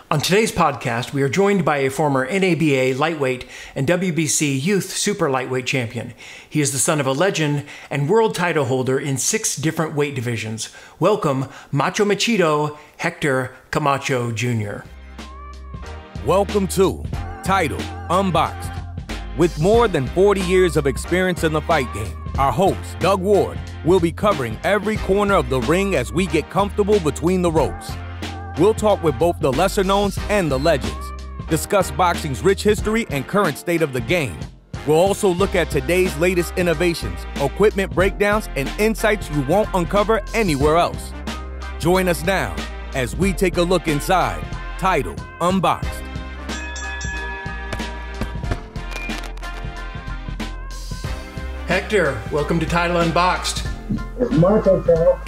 On today's podcast, we are joined by a former NABA lightweight and WBC youth super lightweight champion. He is the son of a legend and world title holder in 6 different weight divisions. Welcome, Macho Machito, Héctor Camacho Jr. Welcome to Title Unboxed. With more than 40 years of experience in the fight game, our host, Doug Ward, will be covering every corner of the ring as we get comfortable between the ropes. We'll talk with both the lesser-knowns and the legends, discuss boxing's rich history and current state of the game. We'll also look at today's latest innovations, equipment breakdowns, and insights you won't uncover anywhere else. Join us now as we take a look inside Title Unboxed. Héctor, welcome to Title Unboxed. It's macho time.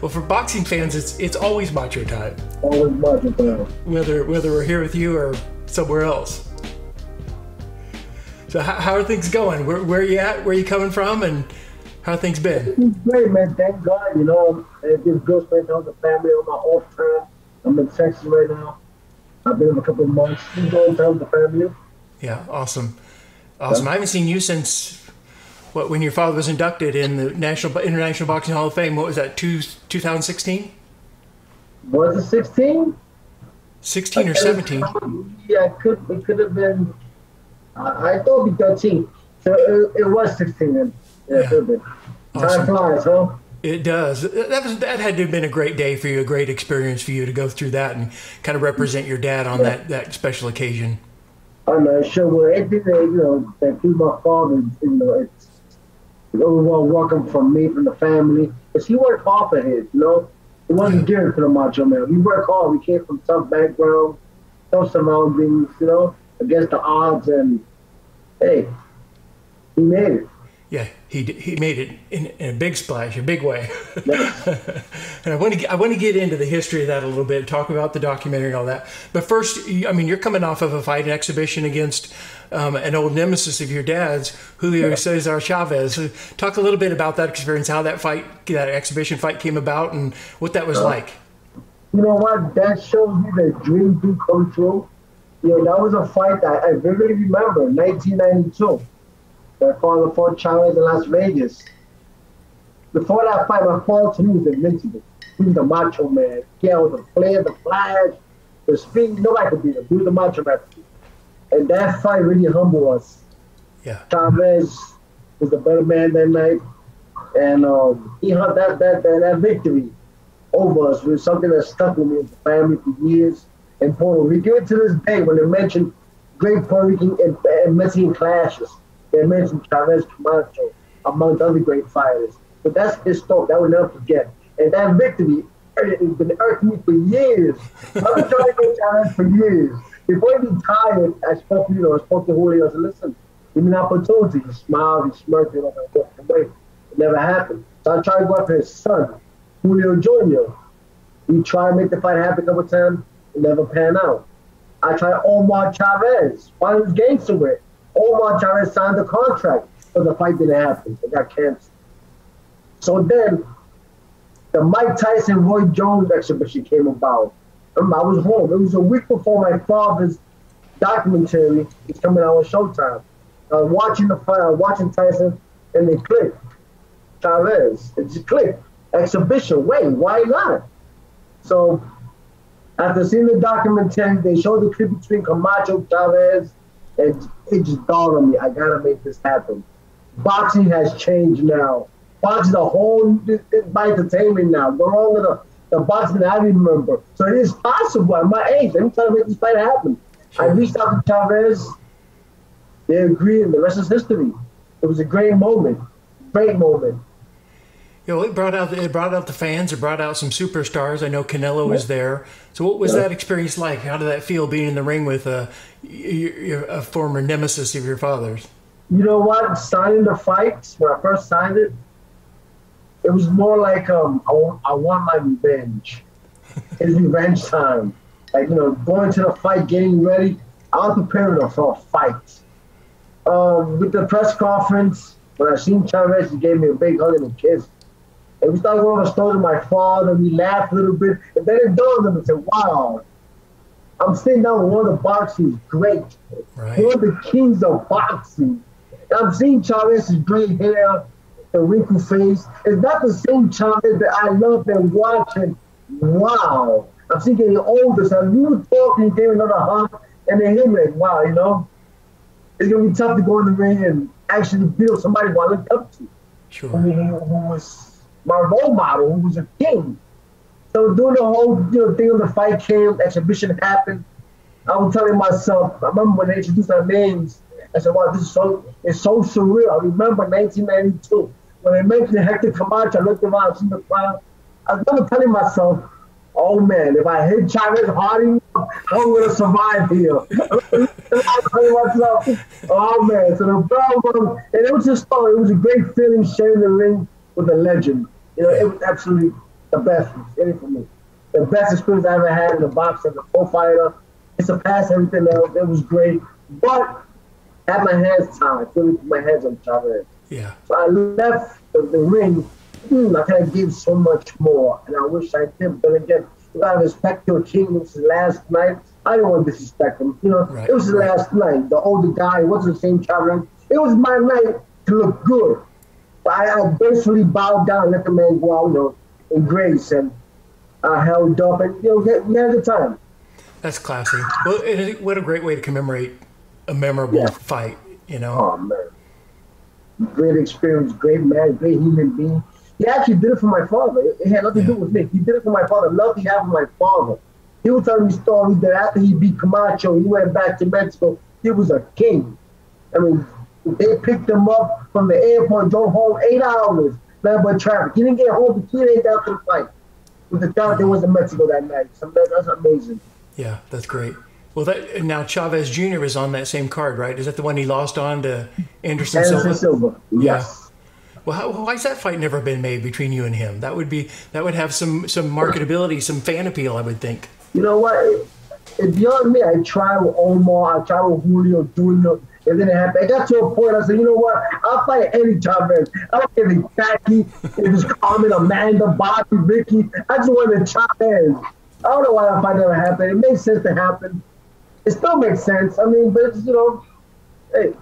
Well, for boxing fans, it's always macho time. Always macho time. Whether we're here with you or somewhere else. So how are things going? Where are you at? Where are you coming from? And how have things been? It's great, man. Thank God. You know, it's good spending time with the family on my off time. I'm in Texas right now. I've been in a couple of months. Enjoying time with the family. Yeah, awesome. Awesome. I haven't seen you since when your father was inducted in the International Boxing Hall of Fame. What was that, 2016? Was it 16? 16 or 17? Yeah, it could have been. I thought it'd be 13. So it was 16 then. Yeah, it could have been. Awesome. Time flies, huh? It does. That had to have been a great day for you, a great experience for you to go through that and kind of represent your dad on that special occasion. I'm not sure what anything that through my father, it's overall welcome from me, from the family. Because he worked hard for his, It wasn't geared for the macho man. We worked hard. We came from tough background, tough surroundings, against the odds, and hey, he made it. Yeah, he made it in a big splash, a big way. Yes. And I want to get into the history of that a little bit, talk about the documentary and all that. But first, you're coming off of a fight exhibition against an old nemesis of your dad's, Julio Cesar Chavez. Talk a little bit about that experience, how that exhibition fight came about, and what that was like. You know what? That shows me that dreams do come true. That was a fight that I vividly remember, 1992. My father fought Chavez in Las Vegas. Before that fight, my father to me was invincible. He was the macho man. He had the flair, the flash, the speed. Nobody could beat him. He was the macho man. And that fight really humbled us. Yeah. Chavez was the better man that night. And he had that victory over us was something that stuck with me as a family for years in Puerto Rico. Even to this day, when they mention great Puerto Rican and Mexican clashes, they mentioned Chavez Camacho, among other great fighters. But that's his story. That we'll never forget. And that victory has been irking me for years. I've been trying to get Chavez for years. Before he retired, I spoke to Julio. I said, listen, give me an opportunity. He smiled, he smirked, and I walked away. It never happened. So I tried to go after his son, Julio Jr. We tried to make the fight happen a couple times. It never panned out. I tried Omar Chavez. While he was gangster with. Omar Chavez signed the contract, but the fight didn't happen. It got canceled. So then, the Mike Tyson-Roy Jones exhibition came about. I was home. It was a week before my father's documentary was coming out on Showtime. I was watching the fight. I was watching Tyson, and it clicked. Chavez. It just clicked. Exhibition. Wait, why not? So, after seeing the documentary, they showed the clip between Camacho, Chavez, and it just dawned on me, I gotta make this happen. Boxing has changed now. Boxing is a whole by entertainment now. We're on with the boxing I remember. So it is possible at my age. I'm trying to make this fight happen. Sure. I reached out to Chavez. They agreed, and the rest is history. It was a great moment. Great moment. It brought out the fans. It brought out some superstars. I know Canelo was there. So what was that experience like? How did that feel being in the ring with a former nemesis of your father's? You know what? Signing the fight, when I first signed it, it was more like I want my revenge. It's revenge time. Like, going to the fight, getting ready. I was preparing for a fight. With the press conference, when I seen Chavez, he gave me a big hug and a kiss. And we started going over the story to my father. We laughed a little bit. And then it dawned on me and said, wow, I'm sitting down with one of the boxing greats, Right. one of the kings of boxing. And I'm seeing Chavez's gray hair, the wrinkled face. It's not the same Chavez that I loved and watched. And wow, I'm seeing getting older. So we were talking, gave another hug, and then him like, wow, you know, it's gonna be tough to go in the ring and actually beat up somebody who I looked up to, Sure. who was my role model, who was a king. So during the whole thing of the fight came, exhibition happened. I was telling myself, I remember when they introduced our names, I said, wow, it's so surreal. I remember 1992, when they mentioned Héctor Camacho, I looked around, I seen the crowd. I remember telling myself, oh man, if I hit Chavez hard enough, I'm gonna survive here. I was telling myself, oh man, so the problem, and it was just fun. It was a great feeling sharing the ring with a legend. It was absolutely the best experience for me. The best experience I ever had in the box as a pro fighter. It surpassed everything else. It was great. But I had my hands tied. I couldn't put my hands on Chavez. Yeah. So I left the ring. I could have given so much more. And I wish I did. But again, you got to respect your king. It was his last night. I didn't want to disrespect him. Right. It was his last night. The older guy, it wasn't the same Chavez. It was my night to look good. But I basically bowed down and let the man go out, in grace. And I held up and, we had a good time. That's classy. Well, what a great way to commemorate a memorable fight, Oh, man. Great experience, great man, great human being. He actually did it for my father. It had nothing to do with me. He did it for my father. Love he had for my father. He was telling me stories that after he beat Camacho, he went back to Mexico. He was a king. I mean, they picked him up from the airport, drove home 8 hours, man, but traffic. He didn't get home for 3 days after the fight. With the traffic, there was in Mexico that night. So that's amazing. Yeah, that's great. Well, now Chavez Jr. is on that same card, right? Is that the one he lost on to Anderson Silva? Yes. Yeah. Well, why has that fight never been made between you and him? That would have some marketability, some fan appeal, I would think. You know what? It's beyond me. I tried with Omar, I tried with Julio Jr. It didn't happen. I got to a point, I said, you know what? I'll fight any Chavez. I don't care if it's Jackie, if it's Carmen, Amanda, Bobby, Ricky. I just wanted Chavez. I don't know why that fight never happened. It makes sense to happen. It still makes sense. I mean, but it's, hey.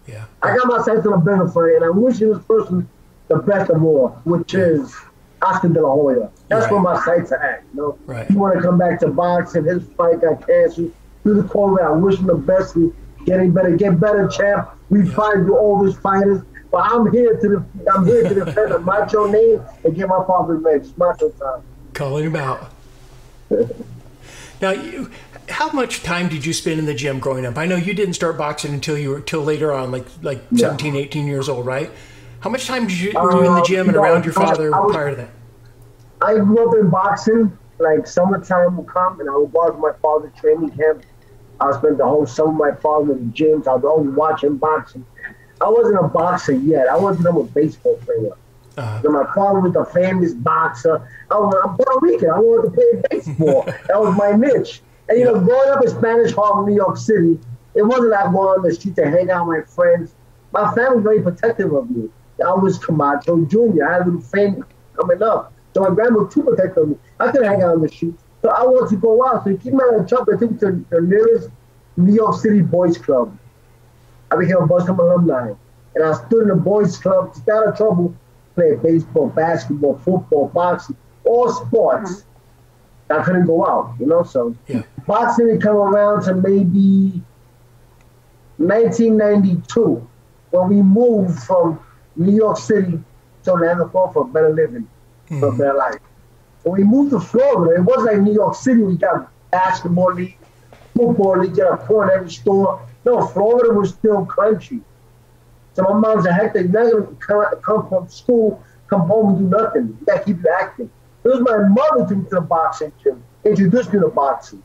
Yeah. I got my sights on a bigger fight, and I'm wishing this person the best of all, which is Oscar De La Hoya. That's where my sights are at, Right. He want to come back to boxing. His fight got canceled. Through the COVID, I wish him the best and get better, champ. We fight through all these fighters. But I'm here to defend the Macho name and get my father revenge. It's Macho time. Calling him out. Now, how much time did you spend in the gym growing up? I know you didn't start boxing until later on, like 17, 18 years old, right? How much time were you in the gym and around your father prior to that? I grew up in boxing. Like summertime would come, and I would go to my father's training camp. I spent the whole summer with my father in the gyms. I was always watching boxing. I wasn't a boxer yet. I wasn't a baseball player. My father was a famous boxer. I'm Puerto Rican. I wanted to play baseball. That was my niche. And, growing up in Spanish Harlem, New York City, it wasn't like going on the street to hang out with my friends. My family was very protective of me. I was Camacho Jr. I had a little family coming up. So my grandma was too protective of me. I couldn't hang out on the street. So I wanted to go out. So he kept me on the truck and took me to the nearest New York City Boys Club. I became a Boys Club alumni. And I stood in the Boys Club, stay out of trouble, played baseball, basketball, football, boxing, all sports. I couldn't go out, so boxing had come around to maybe 1992 when we moved from New York City to Orlando for a better living, for a better life. When we moved to Florida, it wasn't like New York City. We got basketball league, football league, get a point every store. No, Florida was still country. So my mom said, Hector, you're not going to come from school, come home and do nothing. You got to keep you active. It was my mother who took me to the boxing gym, introduced me to boxing.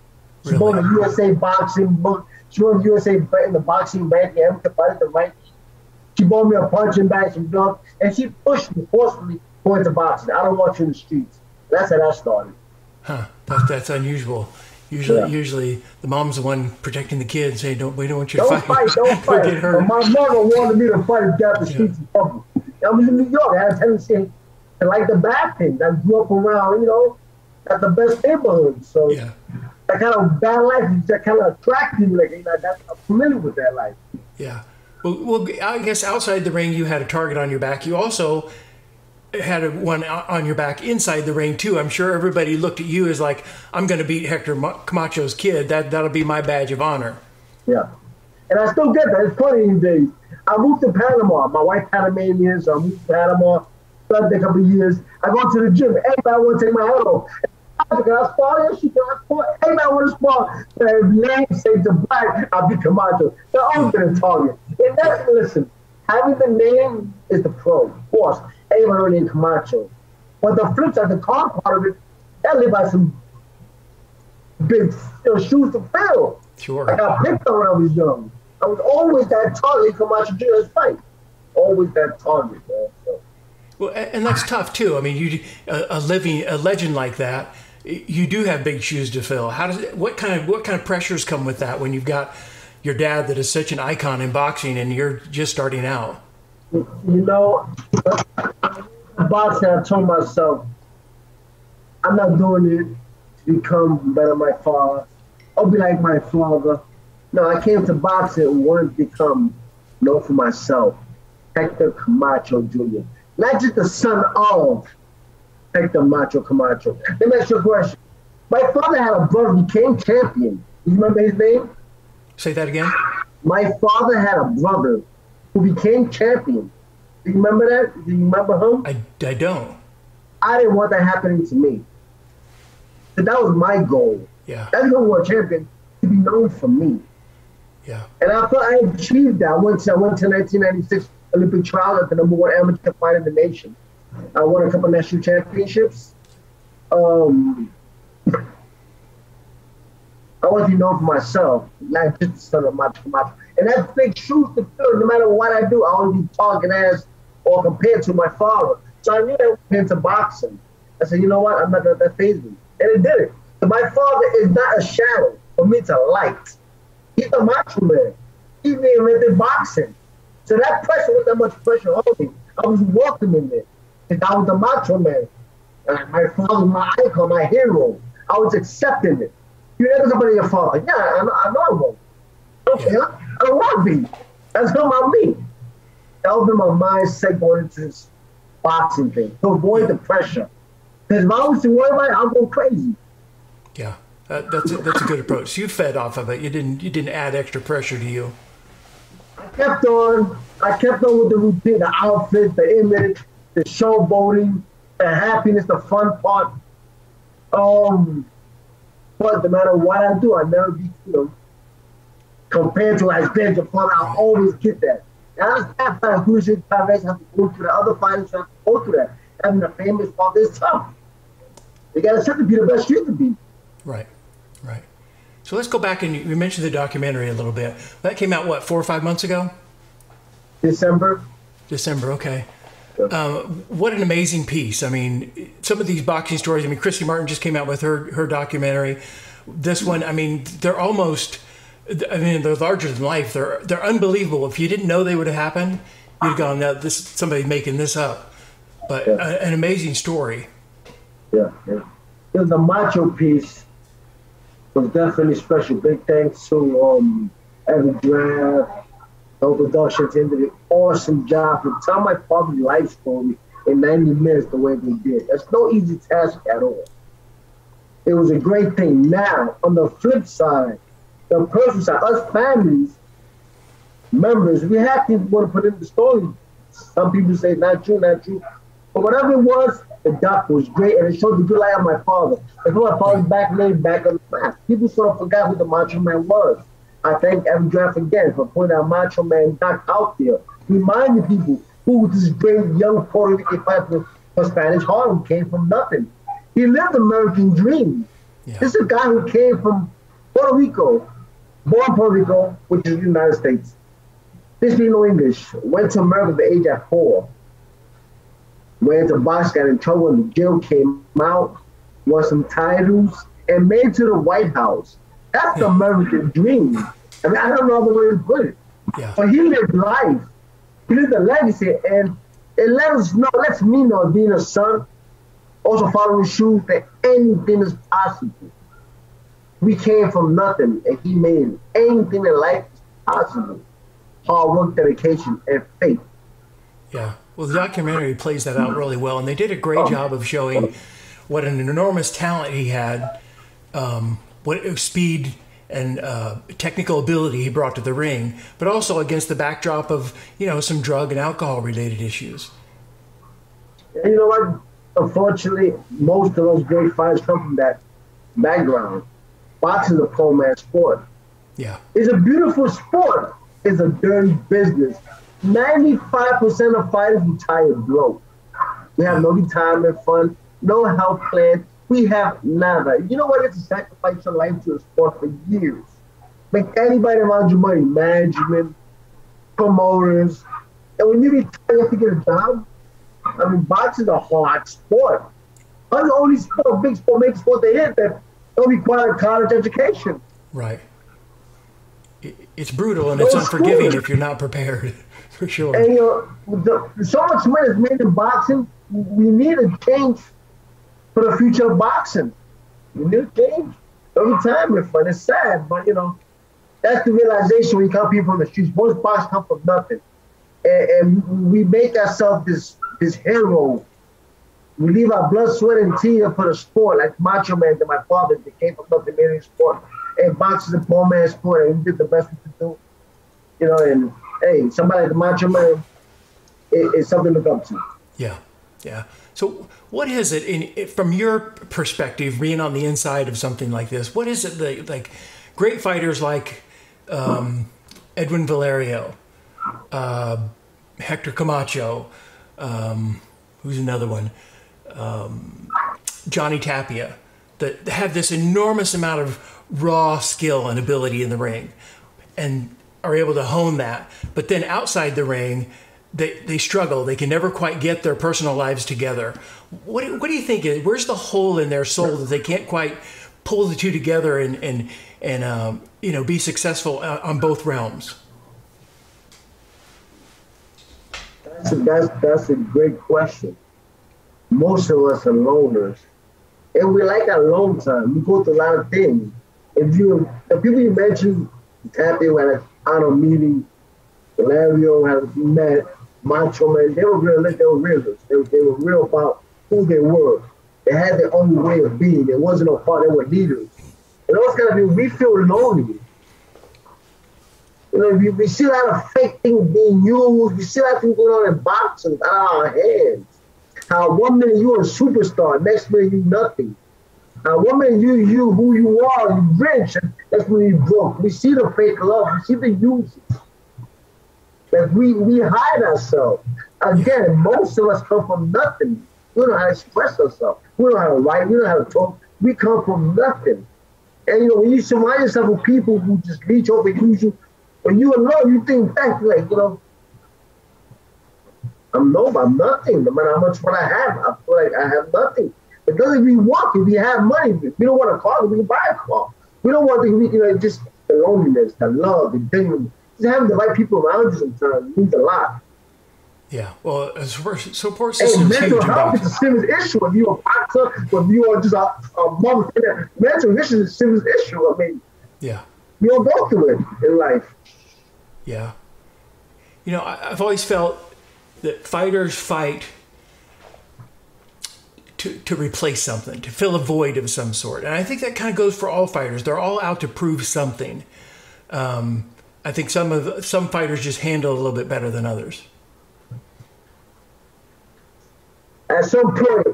She bought the USA boxing book. She went to USA in the boxing ranking, every fight at the ranking. She bought me a punching bag, some gloves, and she pushed me forcefully going to boxing. I don't want you in the streets. That's how that started. Huh? That's unusual. Usually the mom's the one protecting the kids. Hey, we don't want you to fight. Don't fight. Get hurt. But my mother wanted me to fight and get out the streets of trouble. I was in New York. I had a tendency to like the bad things. I grew up around, at the best neighborhood. So that kind of bad life that kind of attracted me. Like, I'm familiar with that life. Yeah. Well, I guess outside the ring, you had a target on your back. You also had one on your back inside the ring too. I'm sure everybody looked at you as like, I'm going to beat Hector Camacho's kid. That'll be my badge of honor. Yeah. And I still get that. It's funny these days. I moved to Panama. My wife Panamanian, so I moved to Panama. Spent a couple of years. I go to the gym. Everybody want to take my head off. Can I spar? Yes, you can. I spar. Everybody want to spar. But if name say to black, I'll be Camacho. They're always going to target. And that's, listen, having the name is the pro. Of course, everybody named Camacho. But the flip side, the car part of it, that live by some big shoes to fill. Sure. I got picked on when I was young. I was always that target. Camacho Jr.'s fight. Always that target, man. So. Well, and that's tough too. I mean, you a legend like that, you do have big shoes to fill. What kind of pressures come with that when you've got your dad that is such an icon in boxing and you're just starting out? You know, boxing, I told myself, I'm not doing it to become better than my father. I'll be like my father. No, I came to boxing and wanted to become known for myself. Héctor Camacho Jr. Not just the son of Héctor Macho Camacho. Let me ask you a question. My father had a brother who became champion. You remember his name? Say that again? My father had a brother who became champion. Do you remember that? Do you remember him? I don't. I didn't want that happening to me. So that was my goal. Yeah. As a world champion, to be known for me. Yeah. And I thought I achieved that. I went to 1996 Olympic trials at the #1 amateur fight in the nation. I won a couple of national championships. I want to be known for myself, not just the son of Macho Camacho. And that's big shoes to fill. No matter what I do, I always be targeted as or compared to my father. So I knew that went into boxing. I said, you know what? I'm not going to let that faze me. And it did it. So my father is not a shadow for me to light. He's a macho man. He invented boxing. So that pressure was that much pressure on me. I was welcoming it. Because I was a macho man. My father was my icon, my hero. I was accepting it. You never somebody your father. Yeah, I know I won't. Okay, I don't want to be. That's not about me. That was in my mindset going into this boxing thing. To avoid the pressure. Because if I was to worry about it, I'll go crazy. Yeah. That's a good approach. You fed off of it. You didn't add extra pressure to you. I kept on with the routine, the outfit, the image, the showboating, the happiness, the fun part. But no matter what I do, I never be, compared to as big a father. I always get that. And I understand that Chavez have to go through that. Other fighters have to go through that. Having a famous father is tough. You got to be the best you can be. Right. So let's go back and you mentioned the documentary a little bit. That came out, what, 4 or 5 months ago? December, okay. What an amazing piece. I mean, some of these boxing stories, Christy Martin just came out with her documentary. This one, they're they're larger than life. They're unbelievable. If you didn't know they would have happened, you'd have gone, no, this somebody's making this up. But an amazing story. Yeah. The macho piece was definitely special. Big thanks to every draft, no productions did an awesome job to tell my father's life story in 90 minutes the way they did. That's no easy task at all. It was a great thing. Now, on the flip side, the personal side, us families, members, we have to want to put in the story. Some people say not true. But whatever it was, the doctor was great, and it showed the good light of my father. And my father's back on the map. People sort of forgot who the Macho Man was. I thank every draft again for putting our Macho Man Doc out there, reminding people who this great young Puerto Rican fighter for Spanish Harlem came from nothing. He lived the American dream. Yeah. This is a guy who came from Puerto Rico, born Puerto Rico, which is the United States. Didn't speak no English. Went to America at the age of 4. Went to box, got in trouble in the jail, came out, won some titles, and made it to the White House. That's the American dream. I don't know the way to put it. Yeah. But he lived life. He lived a legacy, and it lets me know, being a son, also following shoes, that anything is possible. We came from nothing, and he made anything in life possible. Hard work, dedication, and faith. Yeah. Well, the documentary plays that out really well, and they did a great job of showing what an enormous talent he had, what speed and technical ability he brought to the ring, but also against the backdrop of, you know, some drug and alcohol related issues. And you know what? Unfortunately, most of those great fighters come from that background. Boxing is a poor man's sport. Yeah. It's a beautiful sport. It's a dirty business. 95% of fighters retire broke. We have no retirement fund, no health plan. We have nada. You know what? It's a sacrifice your life to a sport for years. Make anybody around you money, management, promoters. And when you retire, you have to get a job. I mean, boxing is a hard sport. I'm the only sport, big sport, make sport they hit that don't require a college education. Right. It's brutal and it's unforgiving if you're not prepared, for sure. And you know, so much money is made in boxing. We need a change for the future of boxing. We need a change. Every time it's fun. It's sad, but you know, that's the realization when you come people from the streets. Most boxers come from nothing, and we make ourselves this hero. We leave our blood, sweat, and tears for the sport, like Macho Man and my father. They came from nothing, made it sport. And boxing is a poor man's sport, and we did the best we could do. You know, and hey, somebody like the Macho Man is something to look up to. Yeah, yeah. So what is it, from your perspective, being on the inside of something like this, what is it that, like, great fighters like Edwin Valerio, Héctor Camacho, who's another one, Johnny Tapia, that have this enormous amount of raw skill and ability in the ring and are able to hone that, but then outside the ring, they struggle. They can never quite get their personal lives together. What do you think is, where's the hole in their soul that they can't quite pull the two together and you know, be successful on both realms? That's a great question. Most of us are loners, and we like our alone time. We go through a lot of things. The people you mentioned, Tapia had an honor meeting, Valerio had met, Macho Man, they were realists, they were realists. They were real about who they were. They had their own way of being. There wasn't no part, they were leaders. And those kind of people, we feel lonely. You know, we see a lot of fake things being used. We see a lot of things going on in boxing out of our hands. How 1 minute you're a superstar, next minute you nothing. Now, 1 minute you who you are, you rich, that's when you broke. We see the fake love, we see the uses. That we hide ourselves. Again, most of us come from nothing. We don't know how to express ourselves. We don't know how to write, we don't know how to talk. We come from nothing. And you know, when you surround yourself with people who just reach over and use you, when you alone, you think back, like, you know, I'm nothing. No matter how much fun I have, I feel like I have nothing. It doesn't mean walk. If we have money, if we don't want a car, we can buy a car. We don't want to, you know, just the loneliness, the love, the dignity. Just having the right people around you sometimes means a lot. Yeah, well, support system is huge. Mental health is a serious issue. If you're a boxer, if you are just a mother, mental health is a serious issue. I mean, yeah, we all go through it in life. Yeah. You know, I've always felt that fighters fight to replace something, to fill a void of some sort. And I think that kind of goes for all fighters. They're all out to prove something. I think some fighters just handle it a little bit better than others. At some point,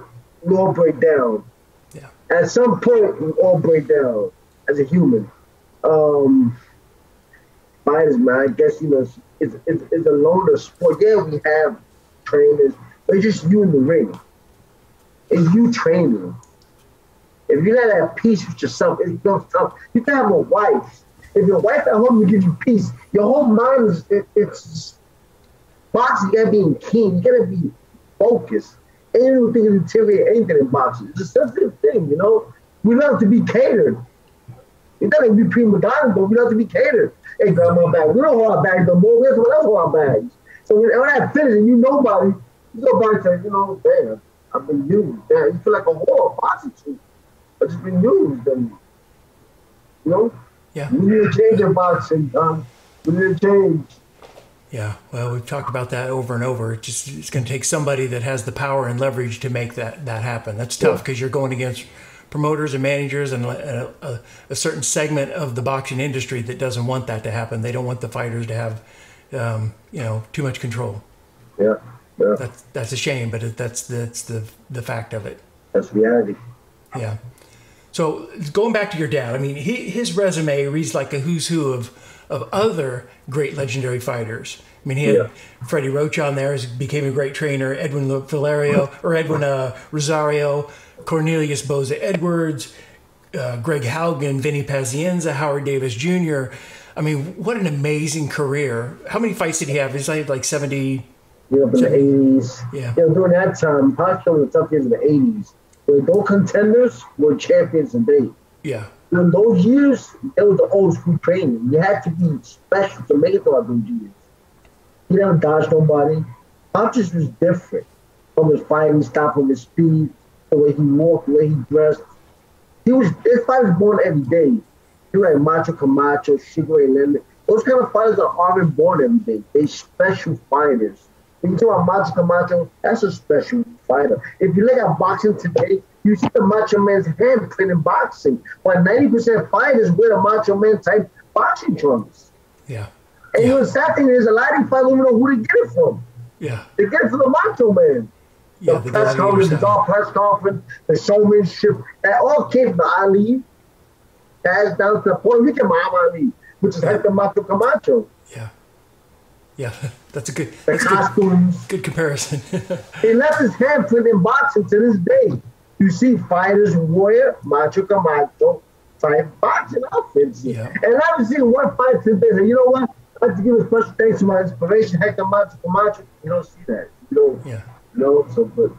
we all break down. Yeah. At some point, we all break down as a human. Fighters, man, I guess, you know, it's a loner sport. Yeah, we have trainers, but it's just you in the ring. It's you training. If you're not at peace with yourself, it's no tough. You can have a wife. If your wife at home will give you peace, your whole mind is, it's boxing. You gotta be keen. You gotta be focused. Anything can deteriorate anything in boxing. It's a sensitive thing, you know. We love to be catered. It doesn't be prima donna, but we love to be catered. Hey, grab my bag. We don't hold our bags no more. We have someone else hold our bags. So when I finish and you nobody, you go back and say, you know, damn, I've been used. Damn, you feel like a whore, prostitute. I've just been used. And You know? Yeah. We need to change in boxing, Tom. We need to change. Yeah, well, we've talked about that over and over. It's going to take somebody that has the power and leverage to make that happen. That's tough because you're going against promoters and managers and a certain segment of the boxing industry that doesn't want that to happen. They don't want the fighters to have, too much control. Yeah. That's a shame, but that's the fact of it. That's reality. Yeah. So going back to your dad, I mean, his resume reads like a who's who of other great legendary fighters. I mean, he had Freddie Roach on there, became a great trainer, Edwin Rosario, Cornelius Boza Edwards, Greg Haugen, Vinny Pazienza, Howard Davis Jr. I mean, what an amazing career. How many fights did he have? He's like 70. Yeah, in the 80s. Yeah. During that time, Pascal was the tough years in the 80s. Those contenders were champions today. Yeah. In those years, it was the old school training. You had to be special to make it throughout those years. He never dodged nobody. Pontius was different from his fighting style, from his speed, the way he walked, the way he dressed. His fight was born every day. He was like Macho Camacho, Sugar Ray Leonard. Those kind of fighters aren't born every day. They're special fighters. When you talk about Macho Camacho, that's a special fighter. If you look at boxing today, you see the Macho Man's handprint in boxing. But 90% fighters wear the Macho Man type boxing trunks. Yeah. And the sad thing is, a lot of these fighters don't even know who to get it from. Yeah. They get it from the Macho Man. Yeah, The press conference, the dog press conference, the showmanship, that all came from Ali. That's down to the Puerto Rican Muhammad Ali, which is like the Macho Camacho. Yeah. Yeah, that's a good costumes. Good comparison. He left his handprint in boxing to this day. You see fighters wear Macho Camacho type boxing outfits. Yeah. And I haven't seen one fight today. You know what? I'd like to give a special thanks to my inspiration, Héctor Camacho. You don't see that. Yeah. So but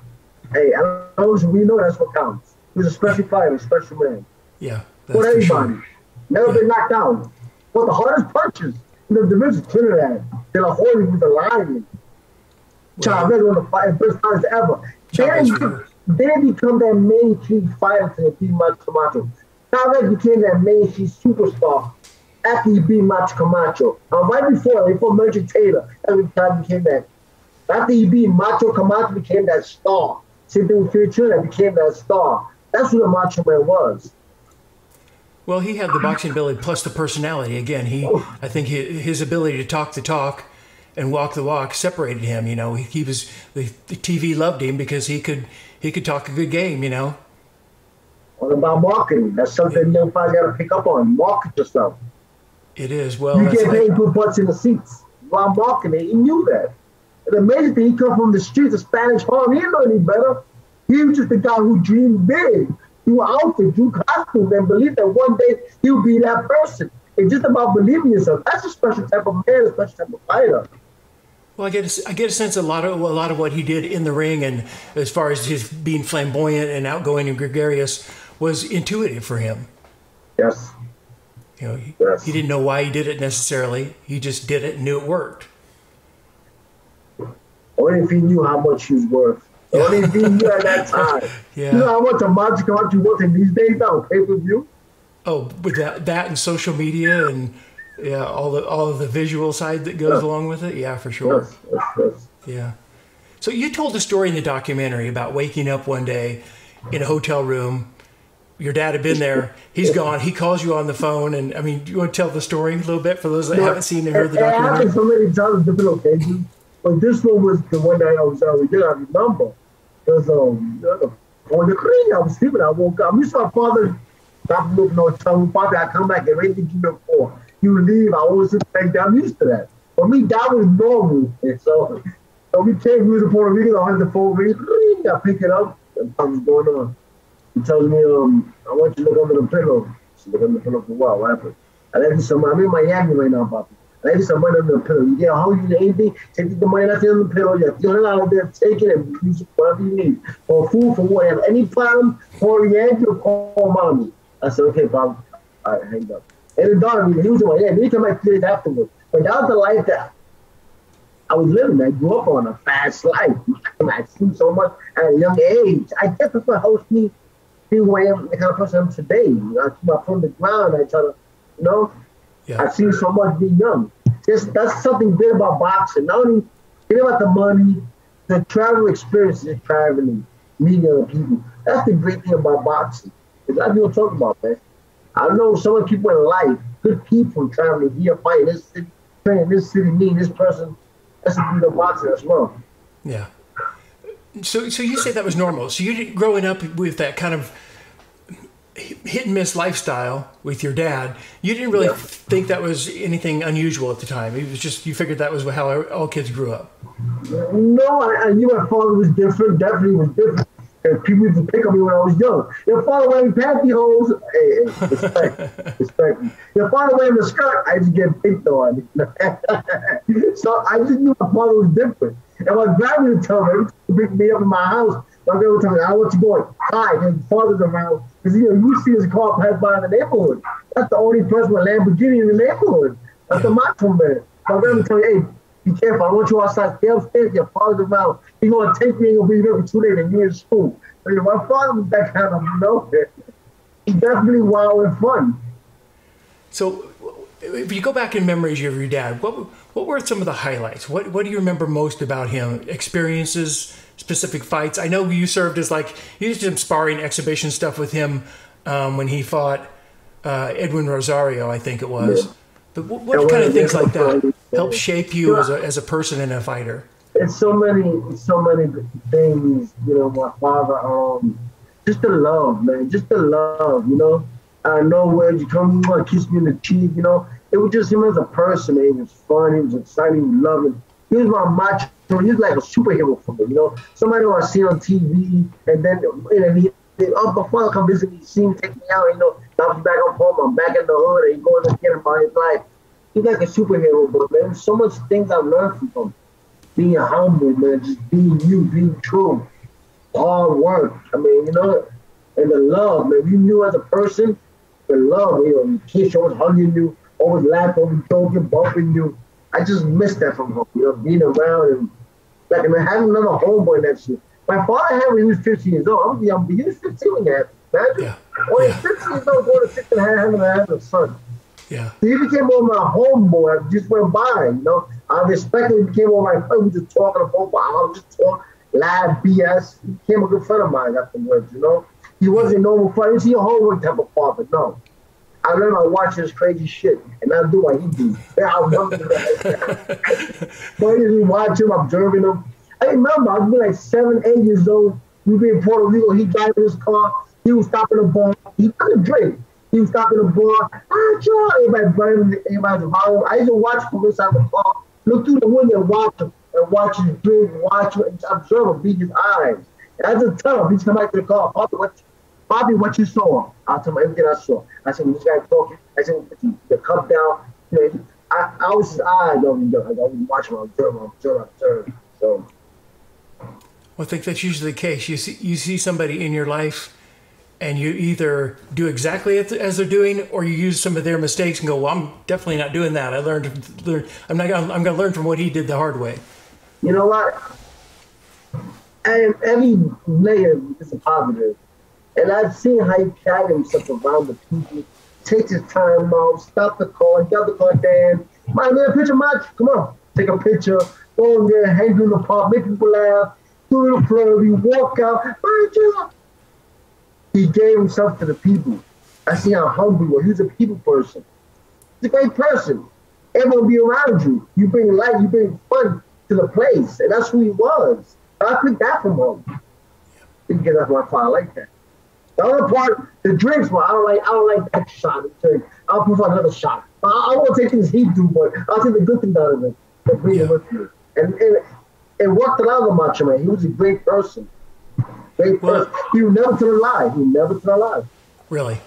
hey, I don't know, we know that's what counts. He was a special fighter, a special man. Yeah. For everybody. Sure. Never been knocked down. But the hardest punches in the division, Trinidad, De La Hoya was a lion. Chavez one of the best fighters ever. They didn't become that mainstream fighter to beat Macho Camacho. Chavez became that mainstream superstar after he beat Macho Camacho. Right before Merchant Taylor, every time became that. After he beat Macho Camacho, became that star. Same thing with Fury Trinidad, became that star. That's who the Macho Man was. Well, he had the boxing ability plus the personality. Again, I think his ability to talk the talk and walk the walk separated him. He was the TV loved him because he could talk a good game. What about marketing? That's something young fighters got to pick up on. Market yourself. It is. Well, you get paid to put butts in the seats. While marketing, he knew that. The amazing thing, he come from the streets of Spanish Harlem. He didn't know any better. He was just the guy who dreamed big. Do outfit, do costumes, and believe that one day he'll be that person. It's just about believing yourself. That's a special type of man, a special type of fighter. Well, I get a sense a lot of what he did in the ring, and as far as his being flamboyant and outgoing and gregarious, was intuitive for him. Yes. He didn't know why he did it necessarily. He just did it and knew it worked. Only if he knew how much he was worth. Only if he knew at that time. Yeah. You know how much a Macho Camacho worth in these days now, pay-per-view? Oh, with that and social media and all of the visual side that goes along with it. Yeah, for sure. Yes. Yeah. So you told the story in the documentary about waking up one day in a hotel room. Your dad had been there. He's gone. He calls you on the phone. And, I mean, do you want to tell the story a little bit for those that haven't seen and heard the documentary? It happened so many times, different occasions. But this one was the one that I remember. Because on the screen, I was sleeping. I woke up. I'm used to my father not looking no tongue. Father, I come back and ready to get up for. You leave. I always sit back down. I'm used to that. For me, that was normal. And so we came. We was in Puerto Rico. I had the phone ring. I pick it up. And something's going on. He tells me, I want you to look under the pillow. So look under the pillow for a while. What happened? I left you some money. I'm in Miami right now, Papa. I left you some money under the pillow. You get how you need anything, take the money that's in the pillow. You have $300 there, take it and use it whatever you need. For food, for what? Have any problem, call Yankee or call Mommy. I said, okay, Papa. All right, hang up. And it dawned on me, he was in Miami. He came back 3 days afterwards. But that was the life that I was living. I grew up on a fast life. I sleep so much at a young age. I guess that's what helps me be who I am, the kind of person I am today. You know, I keep my foot on the ground. I try to, you know, I've seen so much being young. That's something great about boxing. Not only forget about the money, the travel experience is traveling, meeting other people. That's the great thing about boxing. It's not people talk about, man. I know so many people in life, good people traveling here, fighting this city, training this city, meeting this person. That's the beauty of boxing as well. Yeah. So you say that was normal. So you didn't, growing up with that kind of hit and miss lifestyle with your dad, you didn't really think that was anything unusual at the time. It was just, you figured that was how all kids grew up. No, I knew my father was different, definitely was different. And people used to pick on me when I was young. Your father wearing pantyhose, hey, respect me. Your father wearing the skirt, I just get picked on. So I just knew my father was different. And my grandmother would tell me, to pick me up in my house, my grandmother would tell me, I want you going, hi, his father's around. Because, you know, you see his car pass by in the neighborhood. That's the only person with a Lamborghini in the neighborhood. That's the macho man. My grandmother would tell me, hey, be careful, I want you outside. Stay upstairs, your father's around. He's going to take me and be here for 2 days and you're in school. I mean, my father was that kind of, you know, he's definitely wild and fun. So if you go back in memories of your dad, what were some of the highlights? What do you remember most about him? Experiences, specific fights? I know you served as you did some sparring exhibition stuff with him when he fought Edwin Rosario, I think it was. Yeah. But what kind of things like that help shape you as a person and a fighter? It's so many things, you know, my father, just the love, man, just the love, you know. I know where you come, you want to kiss me in the cheek, you know. It was just him as a person, man. He was fun, he was exciting, he was loving. He was my macho, he was like a superhero for me, you know. Somebody who I see on TV, and then my father come visit me, see me, take me out, you know. I'm back up home, I'm back in the hood, and he goes again about his life. He's like a superhero, but man, so much things I've learned from him. Being humble, man, just being you, being true, hard work. I mean, you know, and the love, man. You knew as a person, the love, you know, kids always hugging you, always laughing, always joking, bumping you. I just missed that from him, you know, being around and like, I mean, having another homeboy that shit. My father had when he was 15 years old. I was young, but he was 15 when he had, imagine. Yeah. When he's 15 years old, going to 16 and having a son. Yeah. So he became one of my homeboy. I just went by, you know. I respected him, became one of my friends. We just talking on the phone for hours, just talk, live BS. He became a good friend of mine afterwards, you know. He wasn't a normal friend. He was a homework type of father, no. I learned by watching his crazy shit, and I do what he do. I love that. But you watch him, observing him. I remember, I was like 7, 8 years old. We were in Puerto Rico. He driving his car. He was stopping the bar. He couldn't drink. He was stopping the bar. Everybody burning. Everybody was hollering. I used to watch from inside the car, look through the window and watch him drink, watch him, and observe him, beat his eyes. And I just tell him, he's come back to the car, Bobby, what you saw? I'll tell him everything I saw. I said, this guy talking. I said, the cup down. You know, I was his eyes. I was watching him, observe. So. Well, I think that's usually the case. You see somebody in your life, and you either do exactly as they're doing, or you use some of their mistakes and go, "Well, I'm definitely not doing that. I'm going to learn from what he did the hard way." You know what? And every layer is a positive, and I've seen how he carried himself around the people. Takes his time out, stop the car, get the car down. Mind me a picture, Mike? Come on, take a picture. Go in there, hang in the park, make people laugh. Do a little flirty, walk out. He gave himself to the people. I see how humble he was. He was a people person. He's a great person. Everyone will be around you. You bring light, you bring fun to the place. And that's who he was. I picked that from him. Because that's my father like that. The other part, the drinks, well, I don't like that shot. I'll prefer another shot. I won't take things he do, but I'll take the good thing out of it and bring it with me. And it worked out of Macho Man. He was a great person. Great person. He would never tell a lie. Really?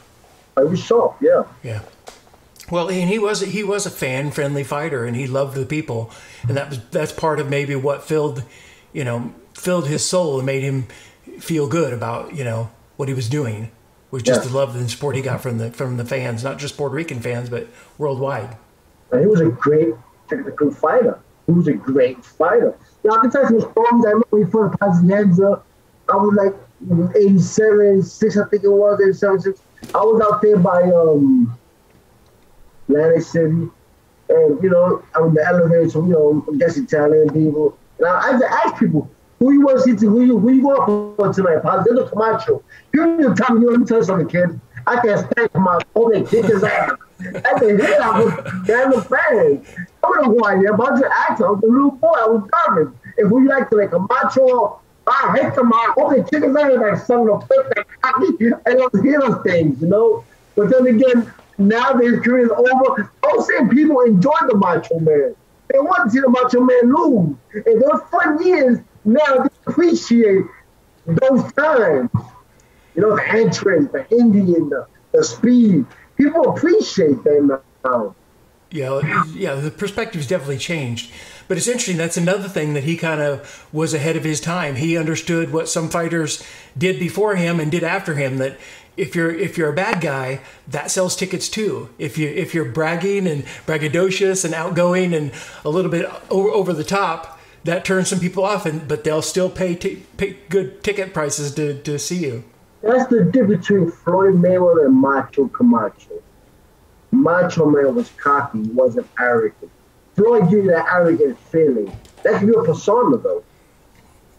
He was sharp, yeah. Yeah. Well, and he was a fan-friendly fighter, and he loved the people, and that's part of maybe what filled his soul and made him feel good about what he was doing, was just the love and support he got from the fans, not just Puerto Rican fans, but worldwide. And he was a great technical fighter. He was a great fighter. I can tell you some stories. I remember when he fought Pazienza. I was like, 87, 86, I think it was, 87, 86. I was out there by Atlantic City, and, you know, I was in the elevator, so, you know, I guess Italian people. And I had to ask people, who you want to see, who you going for tonight? Héctor Camacho. People tell me, let me tell you something, kid. I can't stand Camacho. Oh, they kick his ass. I think his I was damn a fan. I don't know who I am, but I was an actor. I was a little boy. I was nervous. And who you like to like Camacho? I hate Camacho. Oh, they kick his ass like son of a bitch, like cocky. I don't hear those things, you know? But then again, now that his career is over, I'm saying people enjoy the Macho Man. They want to see the Macho Man lose. And those fun years, now they appreciate those times. You know, the entrance, the Indian, the speed. People appreciate that now. Yeah, the perspective's definitely changed. But it's interesting, that's another thing that he kind of was ahead of his time. He understood what some fighters did before him and did after him, that if you're a bad guy, that sells tickets too. If you're bragging and braggadocious and outgoing and a little bit over the top, that turns some people off, but they'll still pay good ticket prices to see you. That's the difference between Floyd Mayweather and Macho Camacho. Macho Man was cocky, he wasn't arrogant. Floyd gave you that arrogant feeling. That could be a persona, though.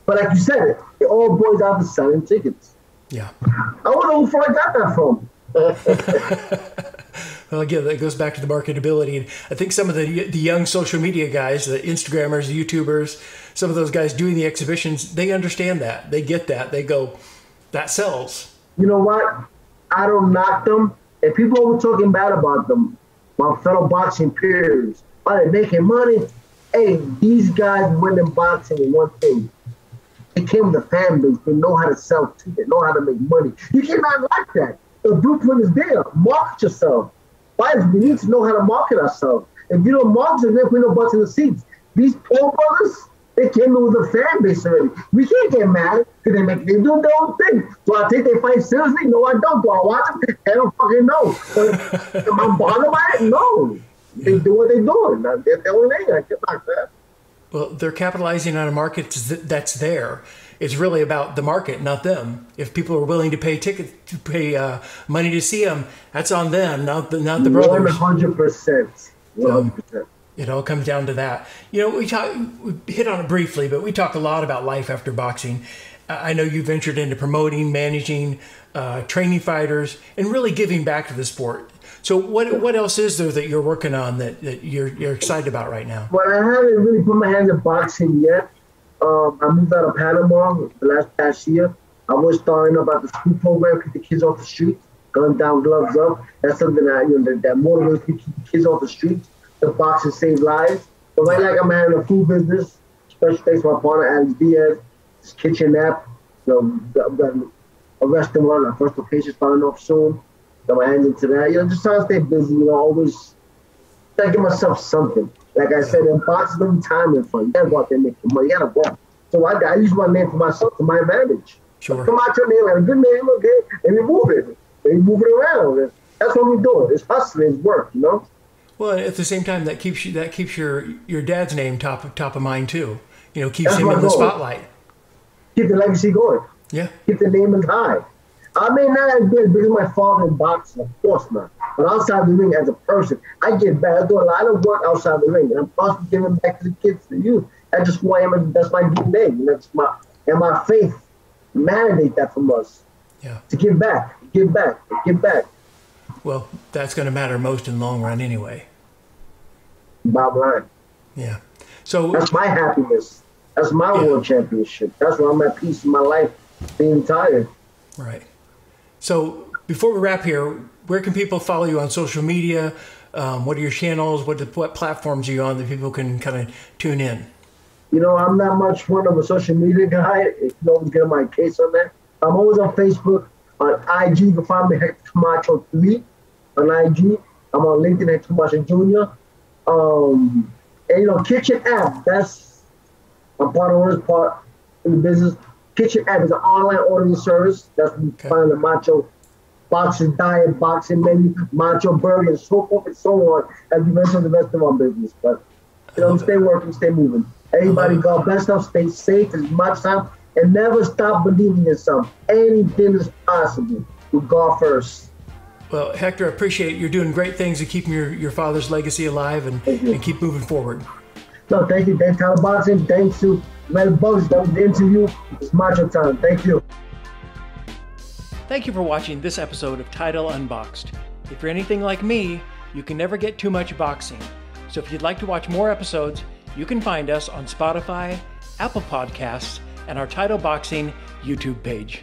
But like you said, it all boils down to selling tickets. Yeah. I don't know who Floyd got that from. Well, again, that goes back to the marketability. And I think some of the young social media guys, the Instagrammers, the YouTubers, some of those guys doing the exhibitions, they understand that. They get that. They go, that sells. You know what? I don't knock them. And people were talking bad about them, my fellow boxing peers. Are they making money? Hey, these guys win in boxing in one thing. They came with a fan base. They know how to sell tickets. They know how to make money. You cannot like that. The blueprint is there. Market yourself. Fighters, we need to know how to market ourselves. If you don't market yourself, then put no butts in the seats. These poor brothers, they came in with a fan base already. We can't get mad because they do their own thing. Do I take their fight seriously? No, I don't. Do I watch them? I don't fucking know. But am I bothered by it? No. They do what they're doing. They're their own thing. I get like that. Well, they're capitalizing on a market that's there. It's really about the market, not them. If people are willing to pay money to see them, that's on them, not the brothers. 100%. 100%. It all comes down to that. You know, we hit on it briefly, but we talk a lot about life after boxing. I know you ventured into promoting, managing, training fighters, and really giving back to the sport. So what else is there that you're working on that you're excited about right now? Well, I haven't really put my hands in boxing yet. I moved out of Panama the past year. I was starting up at the school program, keep the kids off the streets, guns down, gloves up. That's something that motivates me to keep the kids off the streets. The boxing saves lives. But right now, I'm having a food business, special thanks to my partner, Alex Diaz, this kitchen app. I'm got a restaurant, our first location starting off soon. Got my hands into that. Just trying to stay busy, always trying to give myself something. Like I said, in boxing, no time and fun. You gotta go out there and make your money. You gotta work. So I use my name for myself to my advantage. Sure. Come out your name, like a good name, okay? And we move it. And we move it around. That's what we're doing. It's hustling, it's work, Well, at the same time, that keeps your dad's name top of mind too. Keeps That's him in the goal. spotlight. Keep the legacy going. Yeah. Keep the name as high. I may not be as big as my father in boxing, of course not. But outside the ring as a person, I get back. I do a lot of work outside the ring. And I'm constantly giving back to the kids, to the youth. That's just who I am. That's my DNA. My faith mandate that from us. Yeah. To give back. Well, that's going to matter most in the long run anyway. Bottom line. Yeah. So that's my happiness. That's my world championship. That's where I'm at peace in my life, being tired. Right. So before we wrap here, where can people follow you on social media? What are your channels? What platforms are you on that people can kind of tune in? I'm not much one of a social media guy. You always get my case on that. I'm always on Facebook. On IG, you can find me Héctor Camacho 3 on IG. I'm on LinkedIn, Héctor Camacho Jr. And Kitchen app. I'm part of this part in the business. Kitchen app is an online ordering service. That's where you find the Macho boxing diet, boxing menu, Macho burger, and so forth and so on, as you mentioned the rest of our business. But stay working, stay moving. Everybody, God bless us. Stay safe as much time. and never stop believing in something. Anything is possible with God first. Well, Hector, I appreciate you're doing great things to keep your father's legacy alive and keep moving forward. No, thank you. Thanks, Title Boxing. Thanks to Mel Bugs. That was the interview. It's macho time. Thank you. Thank you for watching this episode of Title Unboxed. If you're anything like me, you can never get too much boxing. So if you'd like to watch more episodes, you can find us on Spotify, Apple Podcasts, and our Title Boxing YouTube page.